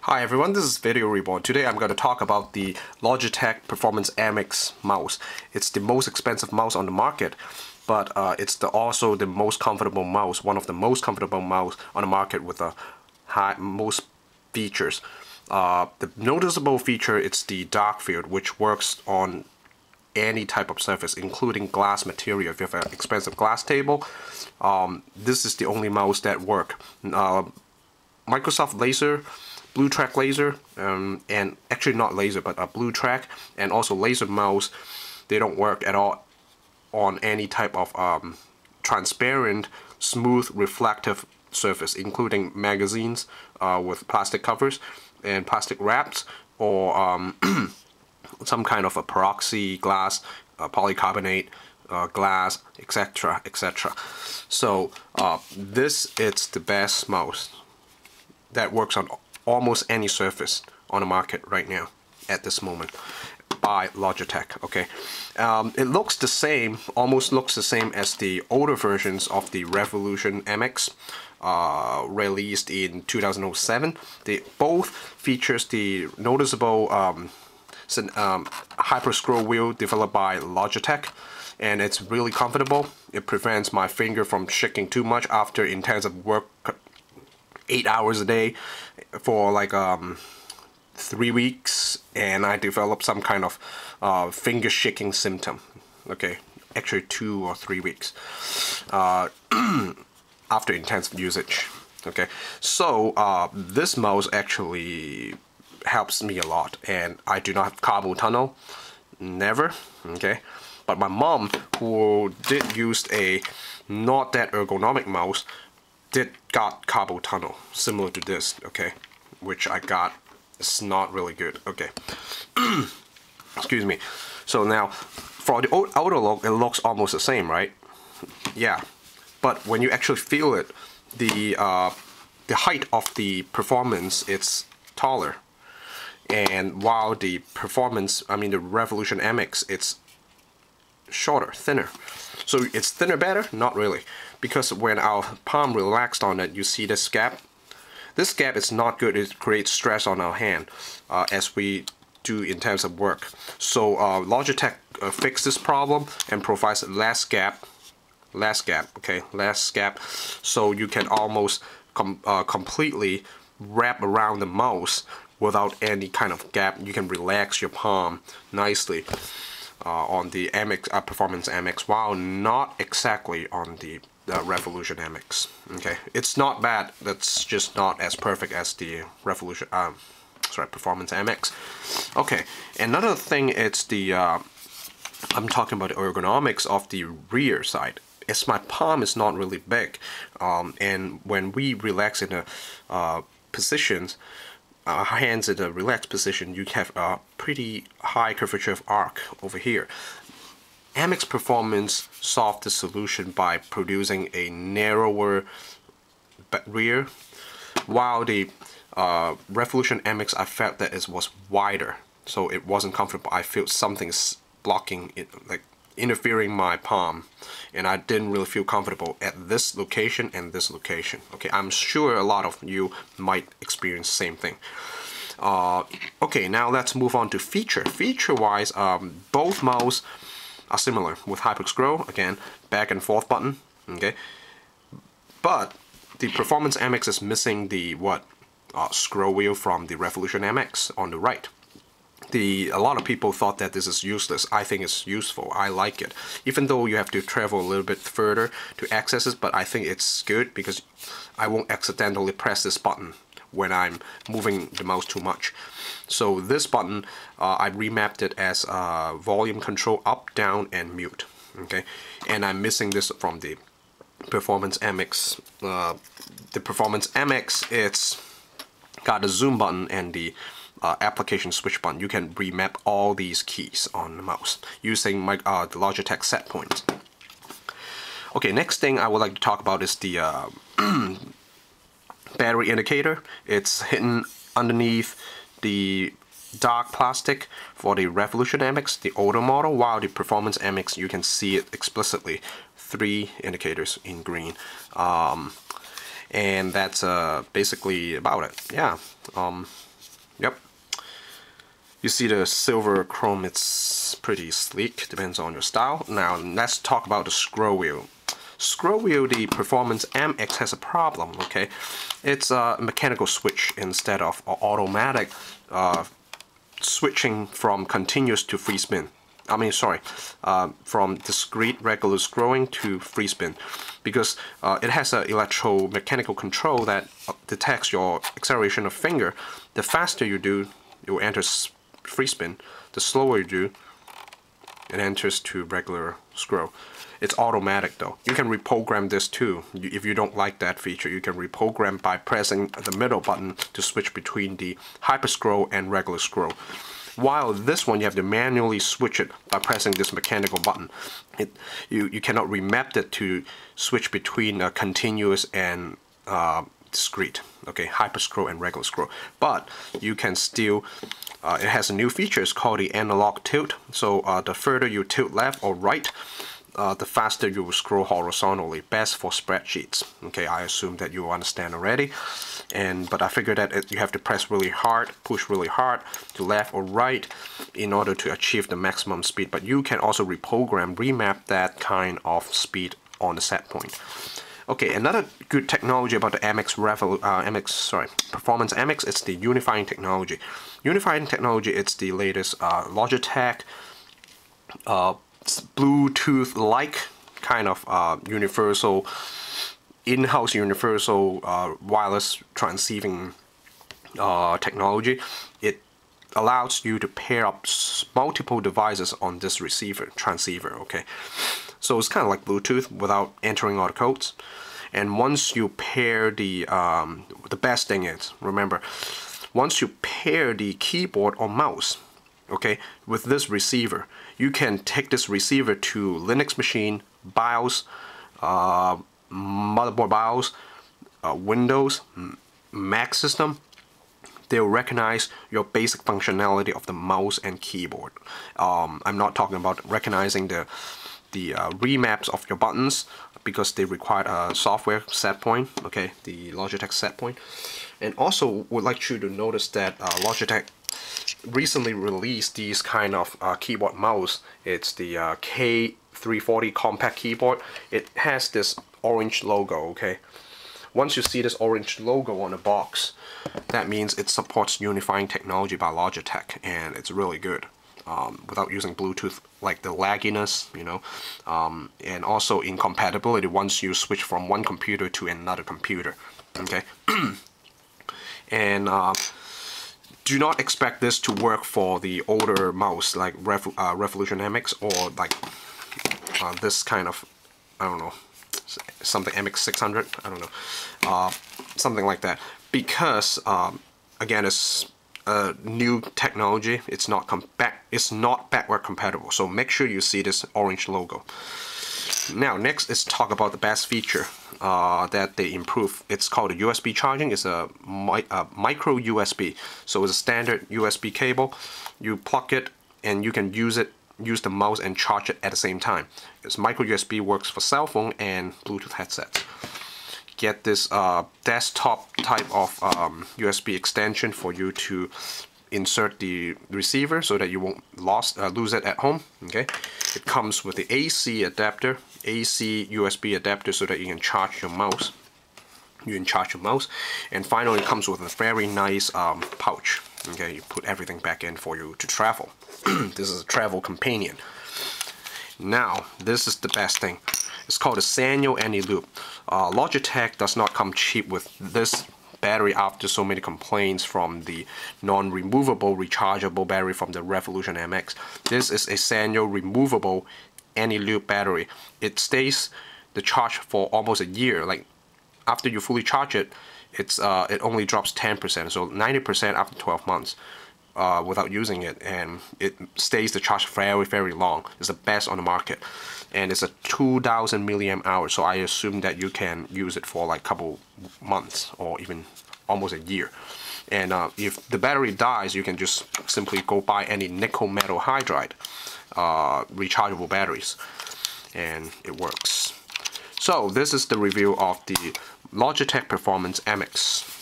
Hi everyone, this is Video Reborn. Today I'm going to talk about the Logitech Performance MX mouse. It's the most expensive mouse on the market, but it's also the most comfortable mouse, one of the most comfortable mouse on the market with the most features. The noticeable feature is the dark field, which works on any type of surface, including glass material. If you have an expensive glass table, this is the only mouse that works. Microsoft Laser, Blue Track laser, and actually not laser, but a Blue Track, and also laser mouse, they don't work at all on any type of transparent, smooth, reflective surface, including magazines with plastic covers and plastic wraps, or some kind of a peroxy glass, polycarbonate glass, etc., etc. So this is the best mouse that works on almost any surface on the market right now at this moment by Logitech. Okay, it looks the same, almost looks the same as the older versions of the Revolution MX released in 2007. They both features the noticeable hyper scroll wheel developed by Logitech, and it's really comfortable. It prevents my finger from shaking too much after intensive work, 8 hours a day for like 3 weeks, and I developed some kind of finger shaking symptom. Okay, actually 2 or 3 weeks after intensive usage. Okay, so this mouse actually helps me a lot, and I do not have carpal tunnel, never. Okay, but my mom, who did use a not that ergonomic mouse, got carpal tunnel similar to this, okay, which I got. It's not really good. Okay. Excuse me. So now for the outer look, it looks almost the same, right? Yeah, but when you actually feel it, the height of the performance, it's taller, and while the performance, I mean the Revolution MX, it's shorter, thinner. So it's thinner better? Not really, because when our palm relaxed on it, you see this gap. This gap is not good. It creates stress on our hand as we do intensive work. So Logitech fixed this problem and provides less gap, okay, less gap, so you can almost completely wrap around the mouse without any kind of gap. You can relax your palm nicely on the MX Performance MX, while not exactly on the Revolution MX. Okay, it's not bad. That's just not as perfect as the Revolution. Performance MX. Okay, another thing is the I'm talking about the ergonomics of the rear side. As my palm is not really big, and when we relax in the positions, our hands in a relaxed position, you have a pretty high curvature of arc over here. MX Performance solved the solution by producing a narrower rear, while the Revolution MX, I felt that it was wider, so it wasn't comfortable. I felt something's blocking it, like interfering my palm, and I didn't really feel comfortable at this location and this location. Okay, I'm sure a lot of you might experience the same thing. Okay, now let's move on to feature-wise. Both mouse are similar with hyper scroll, again, back and forth button. Okay, but the Performance MX is missing the scroll wheel from the Revolution MX on the right. A lot of people thought that this is useless. I think it's useful. I like it, even though you have to travel a little bit further to access it. But I think it's good because I won't accidentally press this button when I'm moving the mouse too much. So this button, I remapped it as volume control, up, down, and mute. Okay, and I'm missing this from the Performance MX. The Performance MX, it's got a zoom button and the application switch button. You can remap all these keys on the mouse using the Logitech Setpoint. Okay, next thing I would like to talk about is the battery indicator. It's hidden underneath the dark plastic for the Revolution MX, the older model, while the Performance MX, you can see it explicitly, 3 indicators in green. And that's basically about it. Yeah. Yep. You see the silver chrome, it's pretty sleek, depends on your style. Now let's talk about the scroll wheel. Scroll wheel, the Performance MX has a problem, okay? It's a mechanical switch instead of automatic switching from continuous to free spin. I mean, sorry, from discrete regular scrolling to free spin, because it has an electromechanical control that detects your acceleration of finger. The faster you do, it will enter free spin. The slower you do, it enters to regular scroll. It's automatic though. You can reprogram this too. If you don't like that feature, you can reprogram by pressing the middle button to switch between the hyper scroll and regular scroll. While this one, you have to manually switch it by pressing this mechanical button. You cannot remap it to switch between continuous and discrete. Okay, hyper scroll and regular scroll. But you can still, it has a new feature, it's called the analog tilt. So the further you tilt left or right, the faster you will scroll horizontally. Best for spreadsheets. Okay, I assume that you understand already. But I figured that you have to press really hard, push really hard to left or right in order to achieve the maximum speed. But you can also remap that kind of speed on the set point. Okay, another good technology about the Performance MX, it's the unifying technology. Unifying technology, it's the latest Logitech Bluetooth-like kind of universal, in-house universal wireless transceiving technology. It allows you to pair up multiple devices on this transceiver, okay? So it's kind of like Bluetooth without entering all the codes. And once you pair the best thing is, remember, once you pair the keyboard or mouse, okay, with this receiver, you can take this receiver to Linux machine, BIOS, motherboard BIOS, Windows, Mac system. They'll recognize your basic functionality of the mouse and keyboard. I'm not talking about recognizing the remaps of your buttons, because they require a software Setpoint, okay, the Logitech Setpoint. And also would like you to notice that Logitech recently released these kind of keyboard mouse. It's the K340 compact keyboard. It has this orange logo, okay. Once you see this orange logo on the box, that means it supports unifying technology by Logitech, and it's really good. Without using Bluetooth, like the lagginess, you know, and also incompatibility once you switch from one computer to another computer, okay. And do not expect this to work for the older mouse like Revolution MX, or like this kind of, I don't know, something MX 600, I don't know, something like that, because again, it's new technology. It's not backward compatible. So make sure you see this orange logo. Now next is talk about the best feature that they improve. It's called a USB charging. It's a micro USB. So it's a standard USB cable. You plug it and you can use the mouse and charge it at the same time. This micro USB works for cell phone and Bluetooth headsets. Get this desktop type of USB extension for you to insert the receiver so that you won't lose it at home. Okay, it comes with the AC adapter, AC USB adapter, so that you can charge your mouse. And finally, it comes with a very nice pouch. Okay, you put everything back in for you to travel. This is a travel companion. Now, this is the best thing. It's called a Sanyo eneloop. Logitech does not come cheap with this battery after so many complaints from the non-removable rechargeable battery from the Revolution MX. This is a Sanyo removable eneloop battery. It stays the charge for almost a year. Like after you fully charge it, it only drops 10%, so 90% after 12 months. Without using it, and it stays the charge very, very long. It's the best on the market, and it's a 2000 milliamp hours, so I assume that you can use it for like a couple months or even almost a year. And if the battery dies, you can just simply go buy any nickel metal hydride rechargeable batteries, and it works. So this is the review of the Logitech Performance MX.